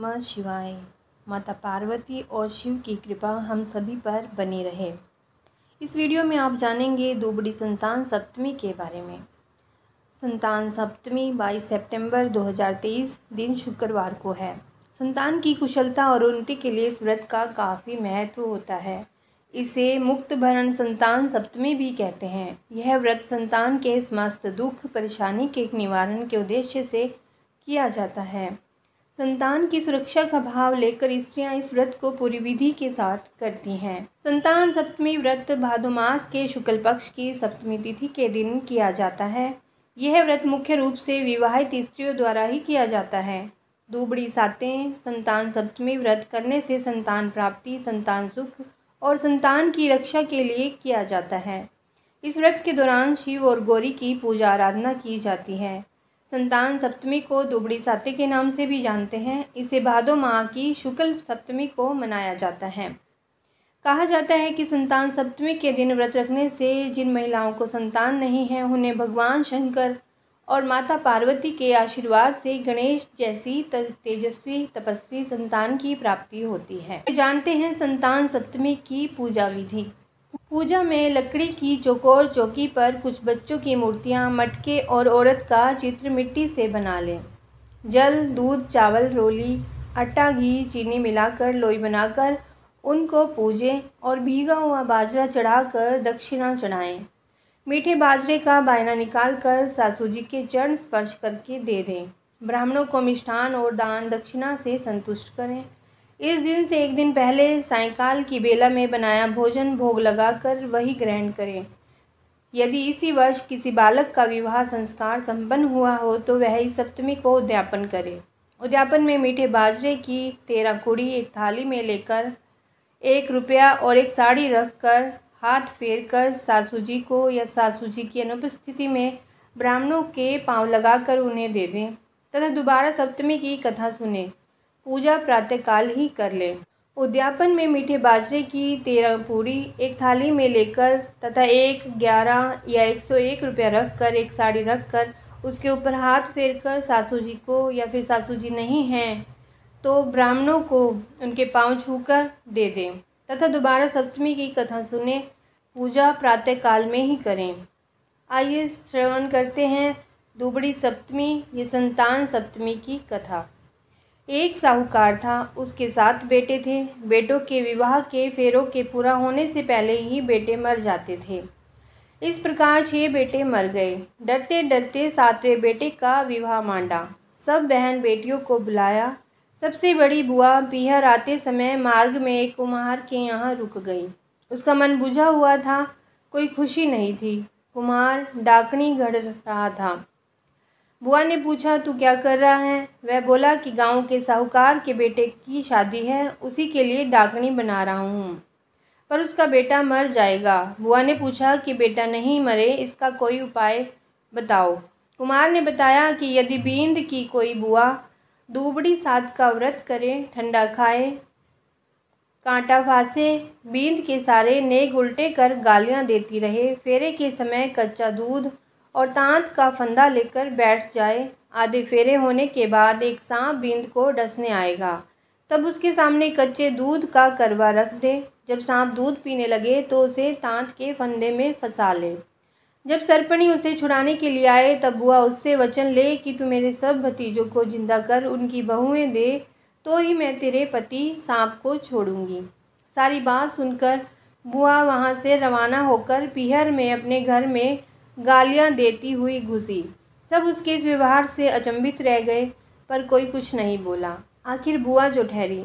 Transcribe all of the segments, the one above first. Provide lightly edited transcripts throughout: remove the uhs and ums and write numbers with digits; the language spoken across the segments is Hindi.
नमः शिवाय। माता पार्वती और शिव की कृपा हम सभी पर बनी रहे। इस वीडियो में आप जानेंगे दुबड़ी संतान सप्तमी के बारे में। संतान सप्तमी 22 सितंबर 2023 दिन शुक्रवार को है। संतान की कुशलता और उन्नति के लिए इस व्रत का काफ़ी महत्व होता है। इसे मुक्त भरण संतान सप्तमी भी कहते हैं। यह व्रत संतान के समस्त दुख परेशानी के निवारण के उद्देश्य से किया जाता है। संतान की सुरक्षा का भाव लेकर स्त्रियां इस व्रत को पूरी विधि के साथ करती हैं। संतान सप्तमी व्रत भादो मास के शुक्ल पक्ष की सप्तमी तिथि के दिन किया जाता है। यह व्रत मुख्य रूप से विवाहित स्त्रियों द्वारा ही किया जाता है। दुबड़ी सातें संतान सप्तमी व्रत करने से संतान प्राप्ति, संतान सुख और संतान की रक्षा के लिए किया जाता है। इस व्रत के दौरान शिव और गौरी की पूजा आराधना की जाती है। संतान सप्तमी को दुबड़ी साते के नाम से भी जानते हैं। इसे भादो माह की शुक्ल सप्तमी को मनाया जाता है। कहा जाता है कि संतान सप्तमी के दिन व्रत रखने से जिन महिलाओं को संतान नहीं है उन्हें भगवान शंकर और माता पार्वती के आशीर्वाद से गणेश जैसी तेजस्वी तपस्वी संतान की प्राप्ति होती है। जानते हैं संतान सप्तमी की पूजा विधि। पूजा में लकड़ी की चौकोर चौकी पर कुछ बच्चों की मूर्तियाँ, मटके और औरत का चित्र मिट्टी से बना लें। जल, दूध, चावल, रोली, आटा, घी, चीनी मिलाकर लोई बनाकर उनको पूजें और भीगा हुआ बाजरा चढ़ाकर दक्षिणा चढ़ाएं। मीठे बाजरे का बायना निकालकर सासू जी के चरण स्पर्श करके दे दें। ब्राह्मणों को मिष्ठान और दान दक्षिणा से संतुष्ट करें। इस दिन से एक दिन पहले सायंकाल की बेला में बनाया भोजन भोग लगाकर वही ग्रहण करें। यदि इसी वर्ष किसी बालक का विवाह संस्कार संपन्न हुआ हो तो वह इस सप्तमी को उद्यापन करे। उद्यापन में मीठे बाजरे की 13 कुड़ी एक थाली में लेकर 1 रुपया और एक साड़ी रखकर हाथ फेर कर सासू जी को या सासू जी की अनुपस्थिति में ब्राह्मणों के पांव लगाकर उन्हें दे दें तथा दोबारा सप्तमी की कथा सुने। पूजा प्रातःकाल ही कर लें। उद्यापन में मीठे बाजरे की 13 पूरी एक थाली में लेकर तथा 1, 11 या 101 रुपया रखकर एक साड़ी रखकर उसके ऊपर हाथ फेरकर सासू जी को या फिर सासू जी नहीं हैं तो ब्राह्मणों को उनके पांव छूकर दे दें तथा दोबारा सप्तमी की कथा सुने। पूजा प्रातःकाल में ही करें। आइए श्रवण करते हैं दुबड़ी सप्तमी ये संतान सप्तमी की कथा। एक साहूकार था, उसके 7 बेटे थे। बेटों के विवाह के फेरों के पूरा होने से पहले ही बेटे मर जाते थे। इस प्रकार 6 बेटे मर गए। डरते डरते 7वें बेटे का विवाह मांडा। सब बहन बेटियों को बुलाया। सबसे बड़ी बुआ पीहर आते समय मार्ग में एक कुम्हार के यहाँ रुक गई। उसका मन बुझा हुआ था, कोई खुशी नहीं थी। कुम्हार डाकनी गढ़ रहा था। बुआ ने पूछा, तू क्या कर रहा है? वह बोला कि गांव के साहूकार के बेटे की शादी है, उसी के लिए डाकनी बना रहा हूँ, पर उसका बेटा मर जाएगा। बुआ ने पूछा कि बेटा नहीं मरे, इसका कोई उपाय बताओ। कुमार ने बताया कि यदि बींद की कोई बुआ दुबड़ी सात का व्रत करे, ठंडा खाए, कांटा फांसे, बींद के सारे नेग उल्टे कर गालियाँ देती रहे, फेरे के समय कच्चा दूध और तांत का फंदा लेकर बैठ जाए, आधे फेरे होने के बाद एक सांप बींद को डसने आएगा, तब उसके सामने कच्चे दूध का करवा रख दे। जब सांप दूध पीने लगे तो उसे तांत के फंदे में फंसा ले। जब सरपणी उसे छुड़ाने के लिए आए तब बुआ उससे वचन ले कि तू मेरे सब भतीजों को जिंदा कर, उनकी बहुएं दे, तो ही मैं तेरे पति सांप को छोड़ूंगी। सारी बात सुनकर बुआ वहाँ से रवाना होकर पीहर में अपने घर में गालियाँ देती हुई घुसी। सब उसके इस व्यवहार से अचंभित रह गए, पर कोई कुछ नहीं बोला। आखिर बुआ जो ठहरी,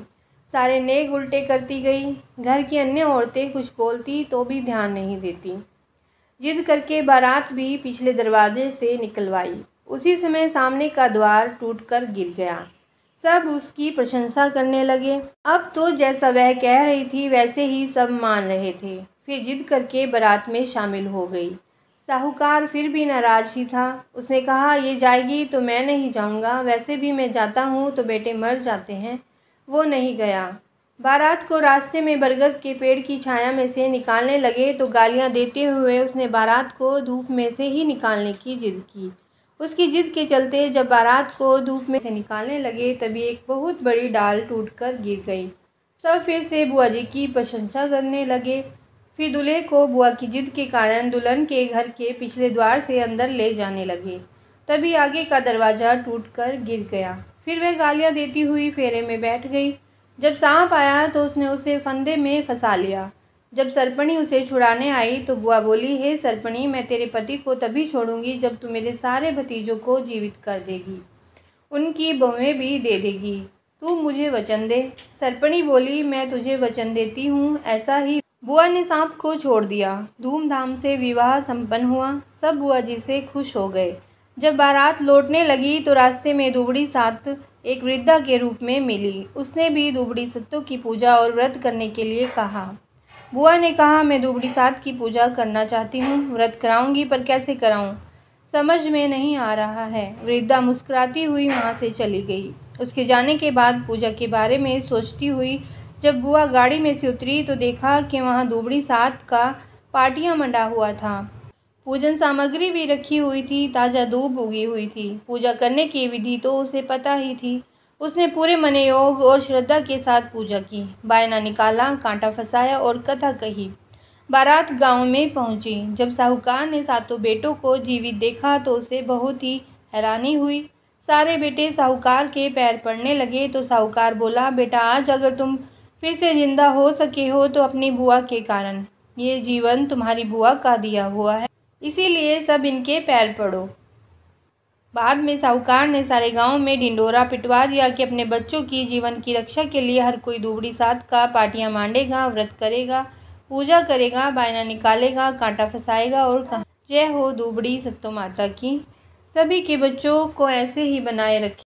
सारे नेग उल्टे करती गई। घर की अन्य औरतें कुछ बोलती तो भी ध्यान नहीं देती। जिद करके बारात भी पिछले दरवाजे से निकलवाई। उसी समय सामने का द्वार टूटकर गिर गया। सब उसकी प्रशंसा करने लगे। अब तो जैसा वह कह रही थी वैसे ही सब मान रहे थे। फिर जिद करके बारात में शामिल हो गई। साहूकार फिर भी नाराज ही था। उसने कहा, ये जाएगी तो मैं नहीं जाऊंगा, वैसे भी मैं जाता हूँ तो बेटे मर जाते हैं। वो नहीं गया। बारात को रास्ते में बरगद के पेड़ की छाया में से निकालने लगे तो गालियाँ देते हुए उसने बारात को धूप में से ही निकालने की जिद की उसकी जिद के चलते जब बारात को धूप में से निकालने लगे तभी एक बहुत बड़ी डाल टूटकर गिर गई। सब फिर से बुआ जी की प्रशंसा करने लगे। फिर दूल्हे को बुआ की जिद के कारण दुल्हन के घर के पिछले द्वार से अंदर ले जाने लगे। तभी आगे का दरवाज़ा टूटकर गिर गया। फिर वह गालियाँ देती हुई फेरे में बैठ गई। जब सांप आया तो उसने उसे फंदे में फंसा लिया। जब सरपणी उसे छुड़ाने आई तो बुआ बोली, हे सरपणी, मैं तेरे पति को तभी छोड़ूंगी जब तू मेरे सारे भतीजों को जीवित कर देगी, उनकी बहुएं भी दे देगी। तू मुझे वचन दे। सरपणी बोली, मैं तुझे वचन देती हूँ। ऐसा ही बुआ ने सांप को छोड़ दिया। धूमधाम से विवाह संपन्न हुआ। सब बुआ जी से खुश हो गए। जब बारात लौटने लगी तो रास्ते में दुबड़ी साथ एक वृद्धा के रूप में मिली। उसने भी दुबड़ी सत्तों की पूजा और व्रत करने के लिए कहा। बुआ ने कहा, मैं दुबड़ी साथ की पूजा करना चाहती हूँ, व्रत कराऊंगी, पर कैसे कराऊं, समझ में नहीं आ रहा है। वृद्धा मुस्कुराती हुई वहाँ से चली गई। उसके जाने के बाद पूजा के बारे में सोचती हुई जब बुआ गाड़ी में से उतरी तो देखा कि वहाँ दुबड़ी साथ का पाटियाँ मंडा हुआ था। पूजन सामग्री भी रखी हुई थी। ताज़ा धूप उगी हुई थी। पूजा करने की विधि तो उसे पता ही थी। उसने पूरे मन योग और श्रद्धा के साथ पूजा की। बायना निकाला, कांटा फंसाया और कथा कही। बारात गांव में पहुंची। जब साहूकार ने सातों बेटों को जीवित देखा तो उसे बहुत ही हैरानी हुई। सारे बेटे साहूकार के पैर पड़ने लगे तो साहूकार बोला, बेटा, आज अगर तुम फिर से जिंदा हो सके हो तो अपनी बुआ के कारण। ये जीवन तुम्हारी बुआ का दिया हुआ है, इसीलिए सब इनके पैर पड़ो। बाद में साहूकार ने सारे गांव में ढिंडोरा पिटवा दिया कि अपने बच्चों की जीवन की रक्षा के लिए हर कोई दुबड़ी साथ का पाटियां मांडेगा, व्रत करेगा, पूजा करेगा, बायना निकालेगा, कांटा फंसाएगा और कहा, जय हो दुबड़ी सत्तो माता की। सभी के बच्चों को ऐसे ही बनाए रखे।